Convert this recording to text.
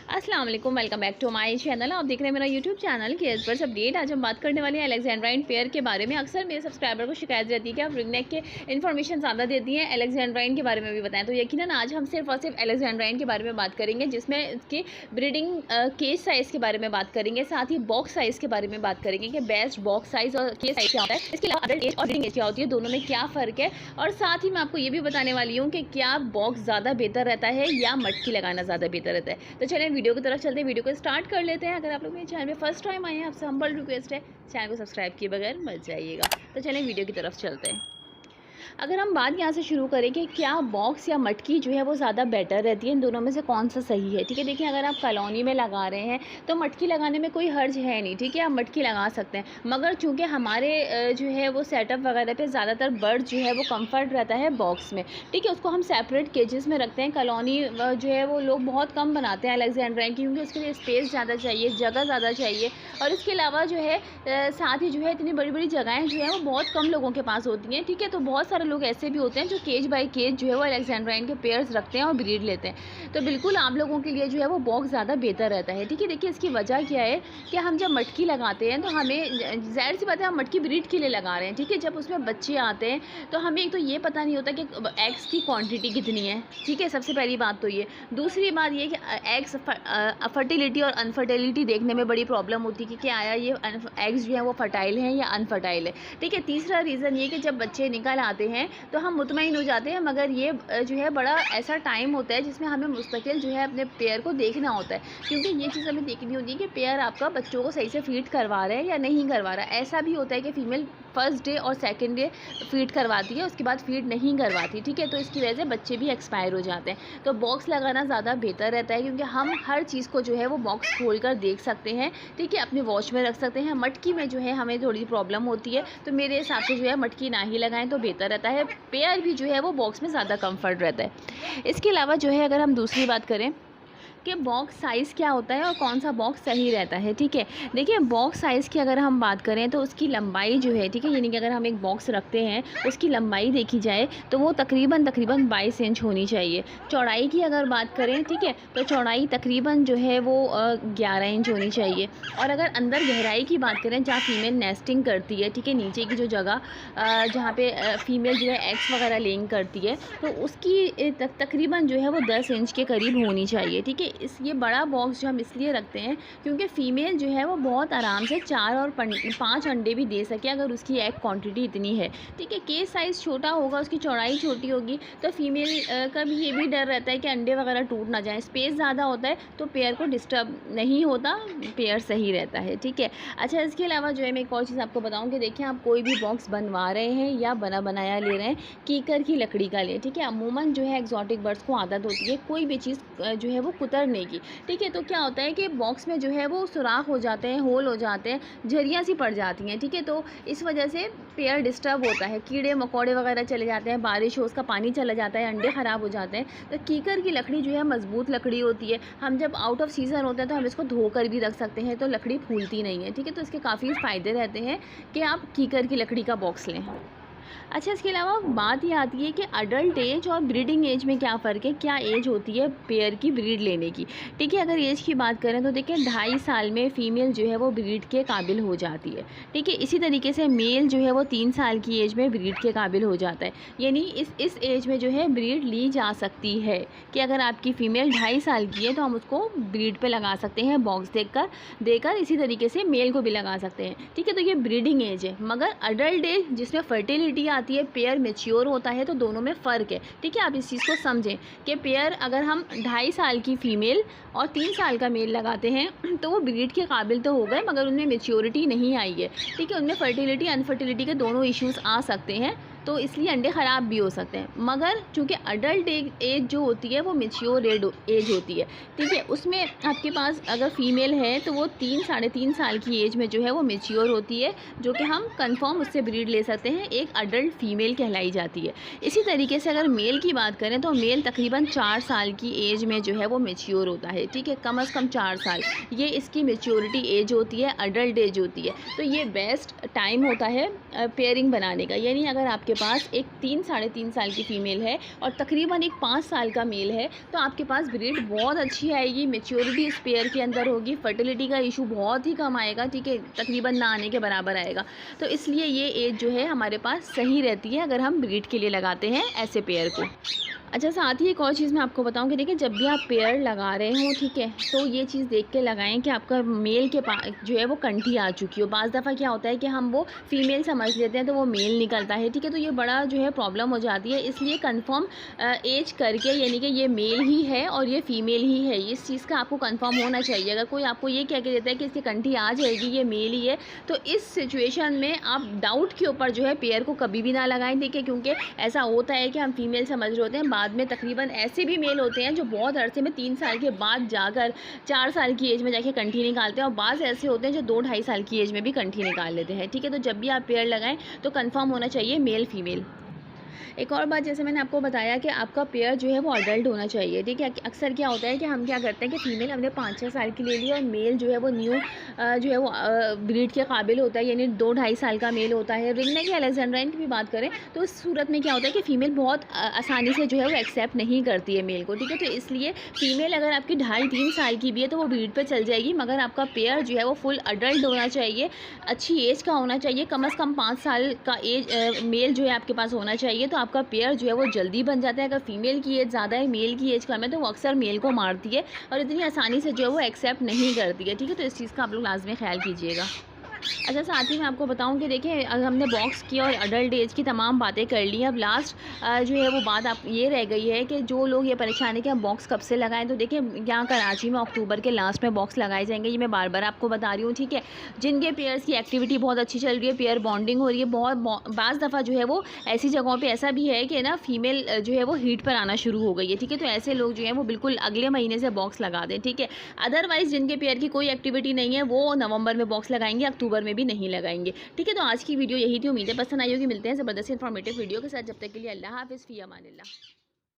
अस्सलाम वालेकुम, welcome back to my channel. आप देख रहे हैं मेरा यूट्यूब चैनल के एज पर अपडेट। आज हम बात करने वाले हैं अलेक्जेंड्राइन पेयर के बारे में। अक्सर मेरे सब्सक्राइबर को शिकायत रहती है कि आप रिंग नेक के इन्फॉर्मेशन ज़्यादा देती हैं, अलेक्जेंड्राइन के बारे में भी बताएं। तो यकीनन आज हम सिर्फ और सिर्फ अलेक्जेंड्राइन के बारे में बात करेंगे, जिसमें इसकी ब्रीडिंग केज साइज़ के बारे में बात करेंगे, साथ ही बॉक्स साइज़ के बारे में बात करेंगे कि बेस्ट बॉक्स साइज़ और केज साइज़ क्या होता है। इसके अलावा अडल्ट एज और ब्रीडिंग एज क्या होती है, दोनों में क्या फ़र्क है, और साथ ही मैं आपको ये भी बताने वाली हूँ कि क्या बॉक्स ज़्यादा बेहतर रहता है या मटकी लगाना ज़्यादा बेहतर रहता है। तो चलें वीडियो की तरफ चलते हैं, वीडियो को स्टार्ट कर लेते हैं। अगर आप लोग मेरे चैनल में फर्स्ट टाइम आए हैं, आपसे हम्बल रिक्वेस्ट है चैनल को सब्सक्राइब किए बगैर मत जाइएगा। तो चलें वीडियो की तरफ चलते हैं। अगर हम बात यहाँ से शुरू करें कि क्या बॉक्स या मटकी जो है वो ज़्यादा बेटर रहती है, इन दोनों में से कौन सा सही है। ठीक है, देखिए अगर आप कॉलोनी में लगा रहे हैं तो मटकी लगाने में कोई हर्ज है नहीं। ठीक है, आप मटकी लगा सकते हैं, मगर चूँकि हमारे जो है वो सेटअप वगैरह पे ज़्यादातर बर्ड जो है वो कंफर्ट रहता है बॉक्स में। ठीक है, उसको हम सेपरेट केजेस में रखते हैं। कॉलोनी जो है वो लोग बहुत कम बनाते हैं अलेक्जेंड्राइन की, क्योंकि उसके लिए स्पेस ज़्यादा चाहिए, जगह ज़्यादा चाहिए, और इसके अलावा जो है साथ ही जो है इतनी बड़ी बड़ी जगहें जो है वो बहुत कम लोगों के पास होती हैं। ठीक है, तो बहुत सारे लोग ऐसे भी होते हैं जो केज बाय केज जो है वो अलेक्जेंड्राइन के पेयर्स रखते हैं और ब्रीड लेते हैं। तो बिल्कुल आप लोगों के लिए जो है वो बॉक्स ज़्यादा बेहतर रहता है। ठीक है, देखिए इसकी वजह क्या है कि हम जब मटकी लगाते हैं तो हमें ज़ाहिर सी बात है हम मटकी ब्रीड के लिए लगा रहे हैं। ठीक है, जब उसमें बच्चे आते हैं तो हमें एक तो ये पता नहीं होता कि एग्स की क्वांटिटी कितनी है। ठीक है, सबसे पहली बात तो ये। दूसरी बात ये कि एग्स फर्टिलिटी और अनफर्टिलिटी देखने में बड़ी प्रॉब्लम होती है कि क्या आया ये एग्स जो है वो फर्टाइल हैं या अनफर्टाइल है। ठीक है, तीसरा रीज़न ये कि जब बच्चे निकल आते हैं तो हम मुतमईन हो जाते हैं, मगर ये जो है बड़ा ऐसा टाइम होता है जिसमें हमें मुस्तकिल जो है अपने पेयर को देखना होता है, क्योंकि ये चीज़ हमें देखनी होती है कि पेयर आपका बच्चों को सही से फीड करवा रहा है या नहीं करवा रहा है। ऐसा भी होता है कि फ़ीमेल फर्स्ट डे और सेकंड डे फीड करवाती है, उसके बाद फीड नहीं करवाती। ठीक है, तो इसकी वजह से बच्चे भी एक्सपायर हो जाते हैं। तो बॉक्स लगाना ज़्यादा बेहतर रहता है, क्योंकि हम हर चीज़ को जो है वो बॉक्स खोल कर देख सकते हैं। ठीक है, अपने वॉच में रख सकते हैं। मटकी में जो है हमें थोड़ी प्रॉब्लम होती है, तो मेरे हिसाब से जो है मटकी ना ही लगाएं तो बेहतर रहता है। पेयर भी जो है वो बॉक्स में ज़्यादा कंफर्ट रहता है। इसके अलावा जो है अगर हम दूसरी बात करें कि बॉक्स साइज़ क्या होता है और कौन सा बॉक्स सही रहता है। ठीक है, देखिए बॉक्स साइज़ की अगर हम बात करें तो उसकी लंबाई जो है, ठीक है, यानी कि अगर हम एक बॉक्स रखते हैं उसकी लंबाई देखी जाए तो वो तकरीबन 22 इंच होनी चाहिए। चौड़ाई की अगर बात करें, ठीक है, तो चौड़ाई तकरीबन जो है वो 11 इंच होनी चाहिए। और अगर अंदर गहराई की बात करें जहाँ फीमेल नेस्टिंग करती है, ठीक है, नीचे की जो जगह जहाँ पे फीमेल जो है एग्स वगैरह लेइंग करती है, तो उसकी तकरीबन जो है वो 10 इंच के करीब होनी चाहिए। ठीक है, ये बड़ा बॉक्स जो हम इसलिए रखते हैं क्योंकि फ़ीमेल जो है वो बहुत आराम से 4 और 5 अंडे भी दे सके अगर उसकी एग क्वांटिटी इतनी है। ठीक है, केज साइज़ छोटा होगा, उसकी चौड़ाई छोटी होगी, तो फीमेल का भी ये भी डर रहता है कि अंडे वगैरह टूट ना जाए। स्पेस ज़्यादा होता है तो पेयर को डिस्टर्ब नहीं होता, पेयर सही रहता है। ठीक है, अच्छा इसके अलावा जो है मैं एक और चीज़ आपको बताऊँ कि देखिए आप कोई भी बॉक्स बनवा रहे हैं या बना बनाया ले रहे हैं, कीकर की लकड़ी का लें। ठीक है, अमूमन जो है एक्जॉटिक बर्ड्स को आदत होती है कोई भी चीज़ जो है वो कुतरने की। ठीक है, तो क्या होता है कि बॉक्स में जो है वो सुराख हो जाते हैं, होल हो जाते हैं, झरियाँ सी पड़ जाती हैं। ठीक है, तो इस वजह से पेयर डिस्टर्ब होता है, कीड़े मकोड़े वगैरह चले जाते हैं, बारिश हो उसका पानी चला जाता है, अंडे ख़राब हो जाते हैं। तो कीकर की लकड़ी जो है मजबूत लकड़ी होती है, हम जब आउट ऑफ सीज़न होते हैं तो हम इसको धोकर भी रख सकते हैं, तो लकड़ी फूलती नहीं है। ठीक है, तो इसके काफ़ी फ़ायदे रहते हैं कि आप कीकर की लकड़ी का बॉक्स लें। अच्छा इसके अलावा बात ये आती है कि अडल्ट एज और ब्रीडिंग एज में क्या फ़र्क है, क्या एज होती है पेयर की ब्रीड लेने की। ठीक है, अगर एज की बात करें तो देखिए 2.5 साल में फ़ीमेल जो है वो ब्रीड के काबिल हो जाती है। ठीक है, इसी तरीके से मेल जो है वो 3 साल की एज में ब्रीड के काबिल हो जाता है, यानी इस एज में जो है ब्रीड ली जा सकती है कि अगर आपकी फ़ीमेल 2.5 साल की है तो हम उसको ब्रीड पर लगा सकते हैं, बॉक्स देकर इसी तरीके से मेल को भी लगा सकते हैं। ठीक है, तो ये ब्रीडिंग एज है। मगर अडल्ट एज जिसमें फर्टिलिटी आती है, पेयर मैच्योर होता है, तो दोनों में फ़र्क है। ठीक है, आप इस चीज़ को समझें कि पेयर अगर हम 2.5 साल की फ़ीमेल और 3 साल का मेल लगाते हैं तो वो ब्रीड के काबिल तो हो गए, मगर उनमें मैच्योरिटी नहीं आई है। ठीक है, उनमें फर्टिलिटी अनफर्टिलिटी के दोनों इश्यूज़ आ सकते हैं, तो इसलिए अंडे ख़राब भी हो सकते हैं। मगर चूँकि अडल्ट एज जो होती है वो मैच्योर एज होती है। ठीक है, उसमें आपके पास अगर फ़ीमेल है तो वो 3-3.5 साल की एज में जो है वो मैच्योर होती है, जो कि हम कंफर्म उससे ब्रीड ले सकते हैं, एक अडल्ट फ़ीमेल कहलाई जाती है। इसी तरीके से अगर मेल की बात करें तो मेल तकरीबन 4 साल की एज में जो है वो मैच्योर होता है। ठीक है, कम से कम 4 साल ये इसकी मैच्योरिटी एज होती है, अडल्ट एज होती है। तो ये बेस्ट टाइम होता है पेयरिंग बनाने का, यानी अगर आपके पास एक 3 साढ़े 3 साल की फ़ीमेल है और तकरीबन एक 5 साल का मेल है, तो आपके पास ब्रीड बहुत अच्छी आएगी, मैच्योरिटी इस पेयर के अंदर होगी, फर्टिलिटी का इशू बहुत ही कम आएगा, ठीक है, तकरीबन ना आने के बराबर आएगा। तो इसलिए ये एज जो है हमारे पास सही रहती है अगर हम ब्रीड के लिए लगाते हैं ऐसे पेयर को। अच्छा, साथ ही एक और चीज़ मैं आपको बताऊँ कि देखिए, जब भी आप पेयर लगा रहे हों, ठीक है, तो ये चीज़ देख के लगाएं कि आपका मेल के पास जो है वो कंठी आ चुकी हो। बाज़ दफ़ा क्या होता है कि हम वो फ़ीमेल समझ लेते हैं तो वो मेल निकलता है, ठीक है, तो ये बड़ा जो है प्रॉब्लम हो जाती है। इसलिए कंफर्म एज करके, यानी कि ये मेल ही है और ये फ़ीमेल ही है, इस चीज़ का आपको कंफर्म होना चाहिए। अगर कोई आपको ये कह के देता है कि इसकी कंठी आ जाएगी, ये मेल ही है, तो इस सिचुएशन में आप डाउट के ऊपर जो है पेयर को कभी भी ना लगाएं, देखिए, क्योंकि ऐसा होता है कि हम फ़ीमेल समझ रहे होते हैं, बाद में तकरीबन ऐसे भी मेल होते हैं जो बहुत अरसे में 3 साल के बाद जाकर 4 साल की एज में जाके कंठी निकालते हैं, और बाज़ ऐसे होते हैं जो 2-2.5 साल की एज में भी कंठी निकाल लेते हैं, ठीक है। तो जब भी आप पेयर लगाएं तो कंफर्म होना चाहिए मेल फीमेल। एक और बात, जैसे मैंने आपको बताया कि आपका पेयर जो है वो अडल्ट होना चाहिए, ठीक है। अक्सर क्या होता है कि हम क्या करते हैं कि फ़ीमेल हमने 5-6 साल की ले ली और मेल जो है वो न्यू जो है वो ब्रीड के काबिल होता है, यानी 2-2.5 साल का मेल होता है। रिंगनेक या अलेक्जेंड्राइन की भी बात करें तो इस सूरत में क्या होता है कि फ़ीमेल बहुत आसानी से जो है वो एक्सेप्ट नहीं करती है मेल को, ठीक है। तो इसलिए फ़ीमेल अगर आपकी 2.5-3 साल की भी है तो वो ब्रीड पर चल जाएगी, मगर आपका पेयर जो है वो फुल अडल्ट होना चाहिए, अच्छी एज का होना चाहिए, कम से कम 5 साल का एज मेल जो है आपके पास होना चाहिए, तो आपका पेयर जो है वो जल्दी बन जाता है। अगर फीमेल की एज ज़्यादा है, मेल की एज कम है, तो वो अक्सर मेल को मारती है और इतनी आसानी से जो है वो एक्सेप्ट नहीं करती है, ठीक है। तो इस चीज़ का आप लोग लाजमी ख्याल कीजिएगा। अच्छा, साथ ही मैं आपको बताऊं कि देखिए, हमने बॉक्स की और अडल्ट एज की तमाम बातें कर ली। अब लास्ट जो है वो बात आप ये रह गई है कि जो लोग ये परेशान है कि हम बॉक्स कब से लगाएं, तो देखिए, यहाँ कराची में अक्टूबर के लास्ट में बॉक्स लगाए जाएंगे, ये मैं बार बार आपको बता रही हूँ, ठीक है। जिनके पेयर्स की एक्टिविटी बहुत अच्छी चल रही है, पेयर बॉन्डिंग हो रही है, बहुत बाज़ दफ़ा जो है वो ऐसी जगहों पर ऐसा भी है कि ना फीमेल जो है वो हीट पर आना शुरू हो गई है, ठीक है। तो ऐसे लोग जो है वो बिल्कुल अगले महीने से बॉक्स लगा दें, ठीक है। अदरवाइज़ जिनके पेयर की कोई एक्टिविटी नहीं है वो नवंबर में बॉक्स लगाएंगे, अक्टूबर में भी नहीं लगाएंगे, ठीक है। तो आज की वीडियो यही थी, उम्मीद है पसंद आई होगी। मिलते हैं ज़बरदस्त इन्फॉर्मेटिव वीडियो के साथ, जब तक के लिए अल्लाह हाफ़िज़, फ़ी अमानिल्लाह।